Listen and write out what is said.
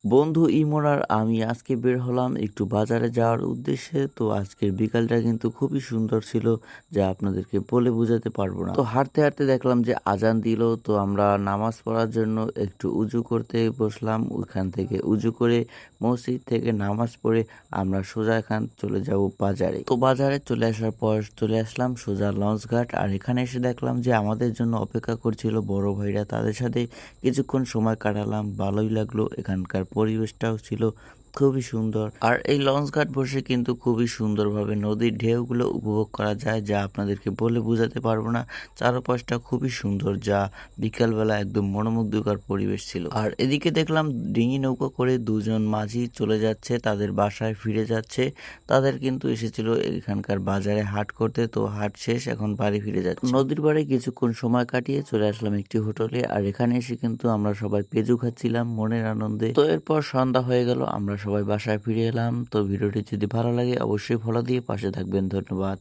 বন্ধু ইমন আর আমি আজকে বের হলাম একটু বাজারে যাওয়ার উদ্দেশ্যে। তো আজকের বিকালটা কিন্তু খুবই সুন্দর ছিল, যা আপনাদেরকে বলে বোঝাতে পারবো না। তো হাঁটতে হাঁটতে দেখলাম যে আজান দিল, তো আমরা নামাজ পড়ার জন্য একটু উজু করতে বসলাম। ওইখান থেকে উজু করে মসজিদ থেকে নামাজ পড়ে আমরা সোজা এখান চলে যাব বাজারে। তো বাজারে চলে আসার পর চলে আসলাম সোজা লঞ্চঘাট। আর এখানে এসে দেখলাম যে আমাদের জন্য অপেক্ষা করছিল বড় ভাইরা, তাদের সাথে কিছুক্ষণ সময় কাটালাম, ভালোই লাগলো। এখানকার পরিবেশটাও ছিল খুবই সুন্দর। আর এই লঞ্চ ঘাট বসে কিন্তু খুবই সুন্দরভাবে নদীর ঢেউগুলো উপভোগ করা যায়, যা আপনাদেরকে বলে বোঝাতে পারবো না। চারপাশটা খুবই সুন্দর, যা বিকালবেলা একদম মনোমুগ্ধকর পরিবেশ ছিল। আর এদিকে দেখলাম ডিঙি নৌকা করে দুজন মাঝি চলে যাচ্ছে, তাদের বাসায় ফিরে যাচ্ছে। তাদের কিন্তু এসেছিল এখানকার বাজারে হাট করতে, তো হাট শেষ, এখন বাড়ি ফিরে যাচ্ছে। নদীর পাড়ে কিছুক্ষণ সময় কাটিয়ে চলে আসলাম একটি হোটেলে। আর এখানে এসে কিন্তু আমরা সবাই পেজু খাচ্ছিলাম মনের আনন্দে। তো এরপর সন্ধ্যা হয়ে গেল, আমরা সবাই বাসায় ফিরে এলাম। তো ভিডিওটি যদি ভালো লাগে অবশ্যই ফলো দিয়ে পাশে থাকবেন। ধন্যবাদ।